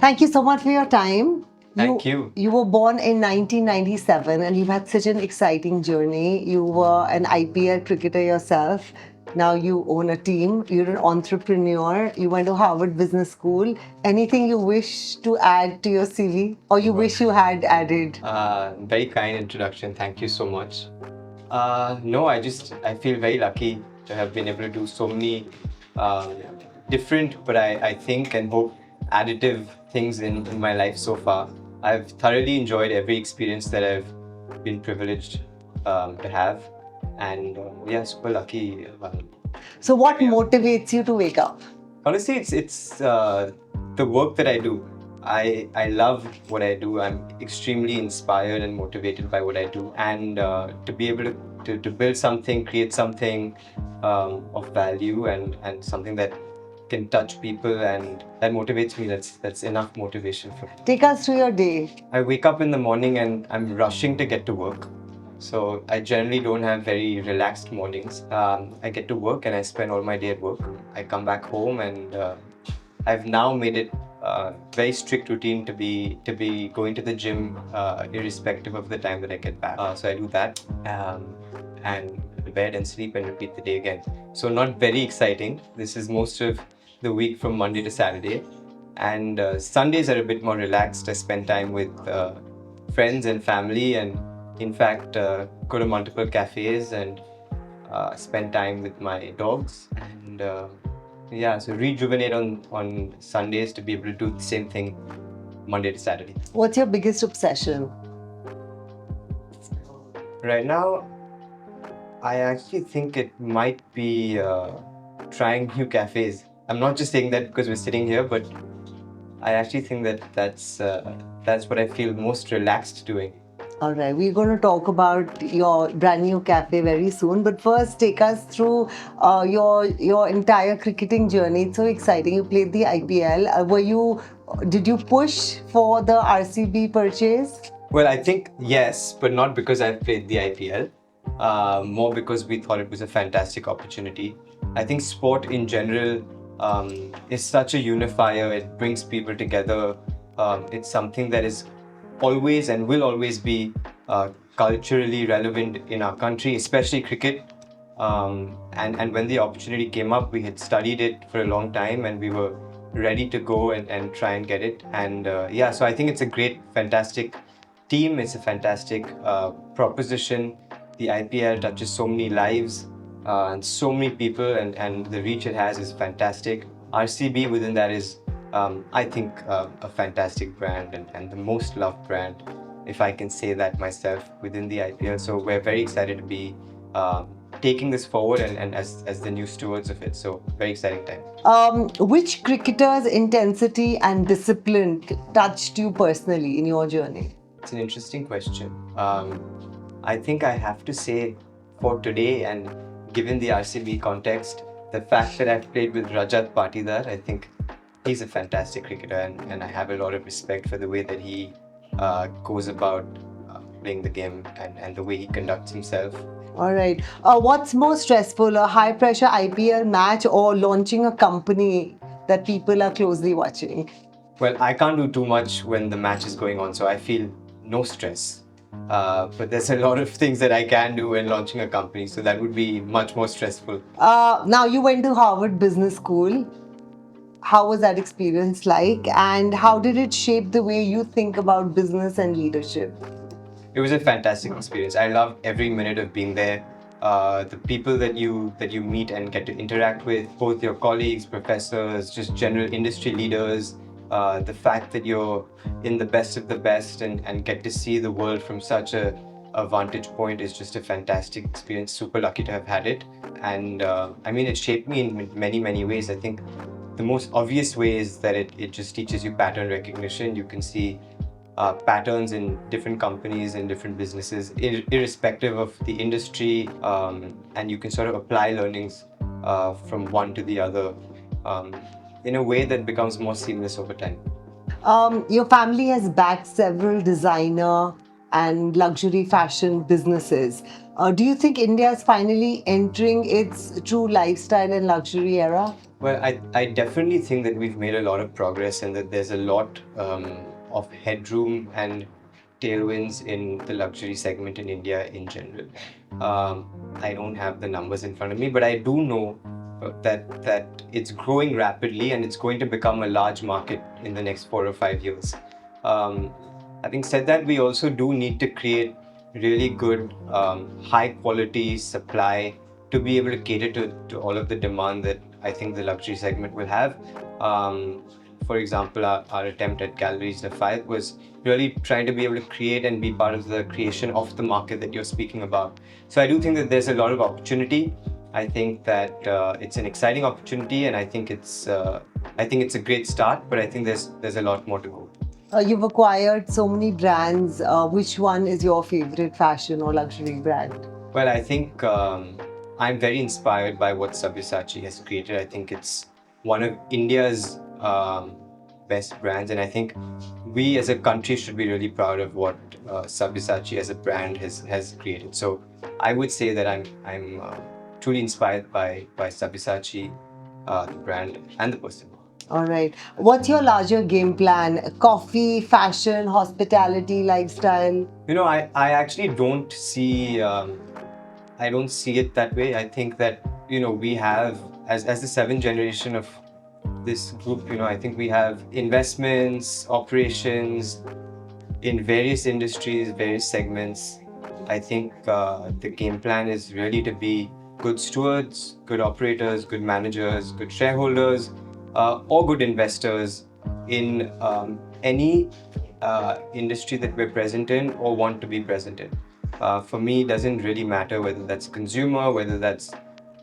Thank you so much for your time. Thank you. You were born in 1997 and you've had such an exciting journey. You were an IPL cricketer yourself. Now you own a team. You're an entrepreneur. You went to Harvard Business School. Anything you wish to add to your CV or you wish you had added? Very kind introduction. Thank you so much. No, I feel very lucky to have been able to do so many different, but I think and hope additive things in my life so far. I've thoroughly enjoyed every experience that I've been privileged to have, and yeah, super lucky. So what motivates you to wake up? Honestly, it's the work that I do. I love what I do. I'm extremely inspired and motivated by what I do, and to be able to build something, create something of value, and something that can touch people, and that motivates me. That's enough motivation for me. Take us through your day. I wake up in the morning and I'm rushing to get to work. So I generally don't have very relaxed mornings. I get to work and I spend all my day at work. I come back home and I've now made it very strict routine to be going to the gym irrespective of the time that I get back. So I do that and go to bed and sleep and repeat the day again. So not very exciting. This is most of the week from Monday to Saturday. And Sundays are a bit more relaxed. I spend time with friends and family, and in fact go to multiple cafes and spend time with my dogs, and yeah, so rejuvenate on Sundays to be able to do the same thing Monday to Saturday. What's your biggest obsession? Right now, I actually think it might be trying new cafes. I'm not just saying that because we're sitting here, but I actually think that that's what I feel most relaxed doing. All right, we're going to talk about your brand new cafe very soon. But first, take us through your entire cricketing journey. It's so exciting. You played the IPL. Did you push for the RCB purchase? Well, I think yes, but not because I've played the IPL. More because we thought it was a fantastic opportunity. I think sport in general is such a unifier. It brings people together. It's something that is always and will always be culturally relevant in our country, especially cricket. And when the opportunity came up, we had studied it for a long time and we were ready to go and try and get it. And yeah, so I think it's a great, fantastic team. It's a fantastic proposition. The IPL touches so many lives and so many people, and the reach it has is fantastic. RCB within that is, I think, a fantastic brand and the most loved brand, if I can say that myself, within the IPL. So we're very excited to be taking this forward and as the new stewards of it. So very exciting time. Which cricketer's intensity and discipline touched you personally in your journey? It's an interesting question. I think I have to say for today, and given the RCB context, the fact that I've played with Rajat Patidar, I think he's a fantastic cricketer, and I have a lot of respect for the way that he goes about playing the game and the way he conducts himself. All right. What's more stressful, a high pressure IPL match or launching a company that people are closely watching? Well, I can't do too much when the match is going on, so I feel no stress. But there's a lot of things that I can do when launching a company, so that would be much more stressful. Now, you went to Harvard Business School. How was that experience like, and how did it shape the way you think about business and leadership? It was a fantastic experience. I loved every minute of being there. The people that you meet and get to interact with, both your colleagues, professors, just general industry leaders. The fact that you're in the best of the best and get to see the world from such a vantage point is just a fantastic experience. Super lucky to have had it. And I mean, it shaped me in many, many ways. I think the most obvious way is that it just teaches you pattern recognition. You can see patterns in different companies and different businesses, irrespective of the industry, and you can sort of apply learnings from one to the other in a way that becomes more seamless over time. Your family has backed several designer and luxury fashion businesses. Do you think India is finally entering its true lifestyle and luxury era? Well, I definitely think that we've made a lot of progress and that there's a lot of headroom and tailwinds in the luxury segment in India in general. I don't have the numbers in front of me, but I do know that it's growing rapidly and it's going to become a large market in the next 4 or 5 years. Um, Having said that, we also do need to create really good, high quality supply to be able to cater to all of the demand that I think the luxury segment will have. For example, our attempt at Galleries the 5 was really trying to be able to create and be part of the creation of the market that you're speaking about. So I do think that there's a lot of opportunity. I think that it's an exciting opportunity, and I think it's a great start. But I think there's a lot more to go. You've acquired so many brands. Which one is your favorite fashion or luxury brand? Well, I think I'm very inspired by what Sabyasachi has created. I think it's one of India's best brands, and I think we as a country should be really proud of what Sabyasachi as a brand has created. So I would say that I'm truly inspired by Sabyasachi, the brand, and the person. All right. What's your larger game plan? Coffee, fashion, hospitality, lifestyle? I actually don't see I don't see it that way. I think that we have as the seventh generation of this group. I think we have investments, operations in various industries, various segments. I think the game plan is really to be good stewards, good operators, good managers, good shareholders, or good investors in any industry that we're present in or want to be present in. For me, it doesn't really matter whether that's consumer, whether that's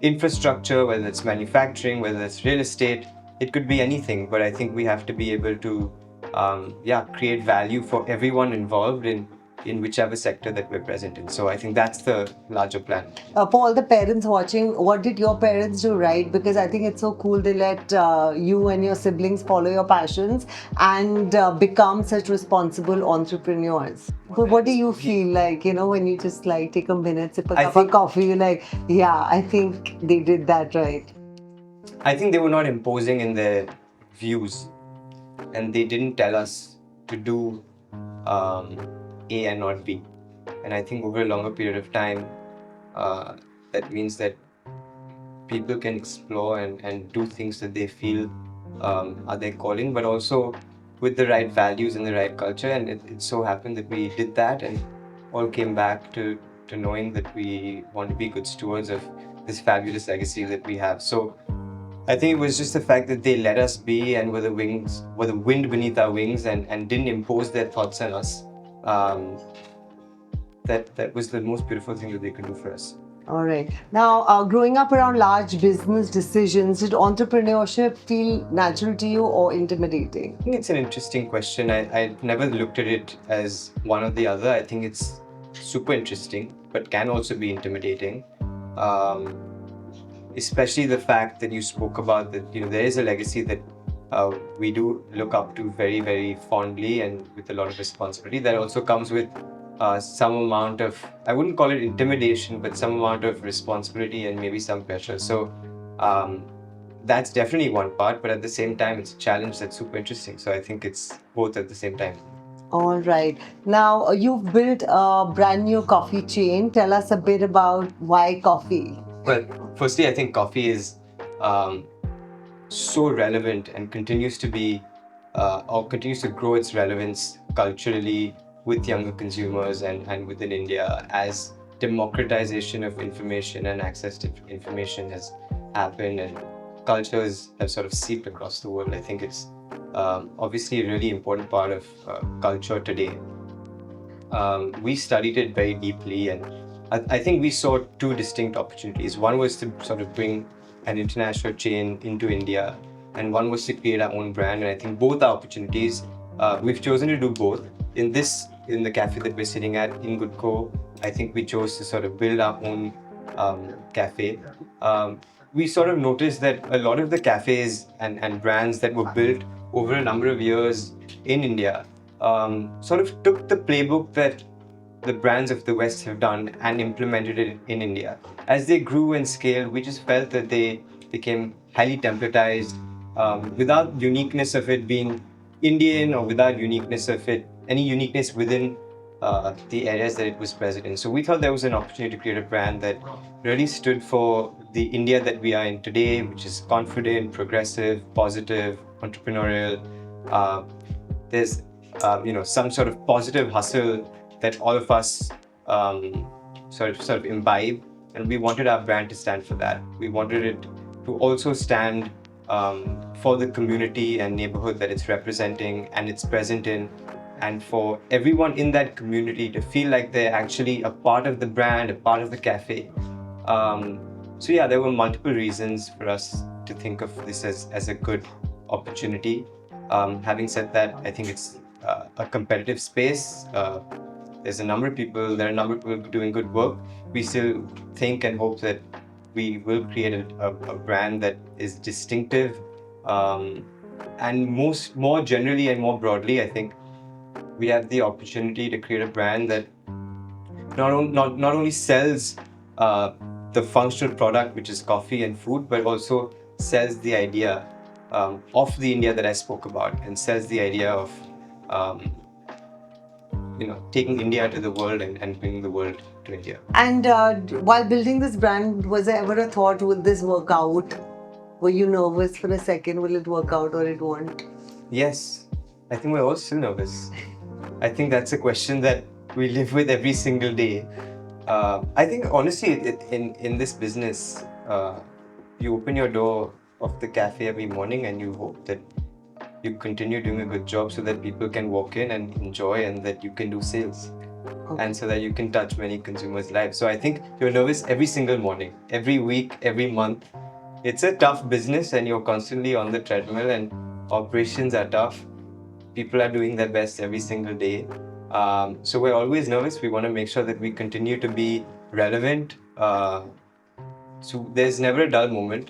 infrastructure, whether it's manufacturing, whether it's real estate. It could be anything, but I think we have to be able to, create value for everyone involved in whichever sector that we're present in. So I think that's the larger plan. For all the parents watching, what did your parents do right? Because I think it's so cool they let you and your siblings follow your passions and become such responsible entrepreneurs. So what do you feel like, when you just like take a minute, sip a cup of coffee, you're like, yeah, I think they did that right. I think they were not imposing in their views, and they didn't tell us to do A and not B. And I think over a longer period of time, that means that people can explore and do things that they feel are their calling, but also with the right values and the right culture. And it so happened that we did that and all came back to knowing that we want to be good stewards of this fabulous legacy that we have. So I think it was just the fact that they let us be and were the wind beneath our wings and didn't impose their thoughts on us. That was the most beautiful thing that they could do for us. All right. Now, growing up around large business decisions, did entrepreneurship feel natural to you or intimidating? I think it's an interesting question. I never looked at it as one or the other. I think it's super interesting, but can also be intimidating. Especially the fact that you spoke about that, there is a legacy that we do look up to very, very fondly and with a lot of responsibility. That also comes with some amount of, I wouldn't call it intimidation, but some amount of responsibility and maybe some pressure. So that's definitely one part, but at the same time, it's a challenge that's super interesting. So I think it's both at the same time. All right. Now, you've built a brand new coffee chain. Tell us a bit about why coffee. Well, firstly, I think coffee is so relevant and continues to be or continues to grow its relevance culturally with younger consumers and within India as democratization of information and access to information has happened and cultures have sort of seeped across the world. I think it's obviously a really important part of culture today. We studied it very deeply, and I think we saw two distinct opportunities. One was to sort of bring an international chain into India, and one was to create our own brand. And I think both are opportunities. We've chosen to do both. In the cafe that we're sitting at in Goodco, I think we chose to sort of build our own cafe. We sort of noticed that a lot of the cafes and brands that were built over a number of years in India sort of took the playbook that the brands of the West have done and implemented it in India. As they grew and scaled, we just felt that they became highly templatized, without uniqueness of it being Indian or without uniqueness of it, any uniqueness within the areas that it was present in. So we thought there was an opportunity to create a brand that really stood for the India that we are in today, which is confident, progressive, positive, entrepreneurial. Uh, there's some sort of positive hustle that all of us sort of imbibe, and we wanted our brand to stand for that. We wanted it to also stand for the community and neighborhood that it's representing and it's present in, and for everyone in that community to feel like they're actually a part of the brand, a part of the cafe. So yeah, there were multiple reasons for us to think of this as a good opportunity. Having said that, I think it's a competitive space. There are a number of people doing good work. We still think and hope that we will create a brand that is distinctive. And more generally and more broadly, I think we have the opportunity to create a brand that not only sells the functional product, which is coffee and food, but also sells the idea of the India that I spoke about, and sells the idea of taking India to the world and bringing the world to India. And while building this brand, was there ever a thought, will this work out? Were you nervous for a second? Will it work out or it won't? Yes, I think we're all still nervous. I think that's a question that we live with every single day. I think honestly, in this business, you open your door of the cafe every morning and you hope that you continue doing a good job so that people can walk in and enjoy, and that you can do sales. Okay. And so that you can touch many consumers' lives. So I think you're nervous every single morning, every week, every month. It's a tough business and you're constantly on the treadmill, and operations are tough. People are doing their best every single day. So we're always nervous. We want to make sure that we continue to be relevant. So there's never a dull moment.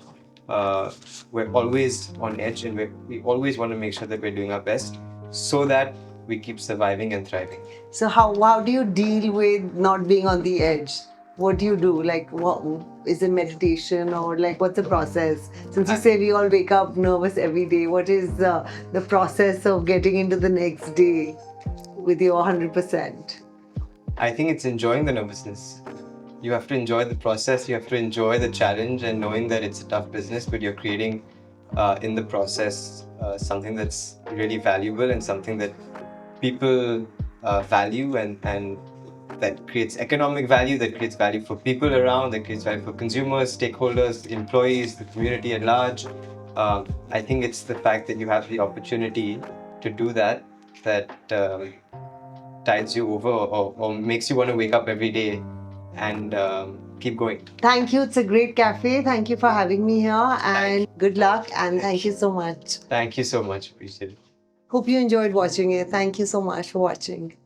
We're always on edge, and we always want to make sure that we're doing our best so that we keep surviving and thriving. So how do you deal with not being on the edge? What do you do? Like, what is it, meditation, or like what's the process? Since you say we all wake up nervous every day, what is the process of getting into the next day with your 100%? I think it's enjoying the nervousness. You have to enjoy the process, you have to enjoy the challenge, and knowing that it's a tough business, but you're creating in the process something that's really valuable and something that people value, and that creates economic value, that creates value for people around, that creates value for consumers, stakeholders, employees, the community at large. I think it's the fact that you have the opportunity to do that tides you over, or makes you want to wake up every day and keep going. Thank you. It's a great cafe. Thank you for having me here, and good luck, and thank you so much. Thank you so much. Appreciate it. Hope you enjoyed watching it. Thank you so much for watching.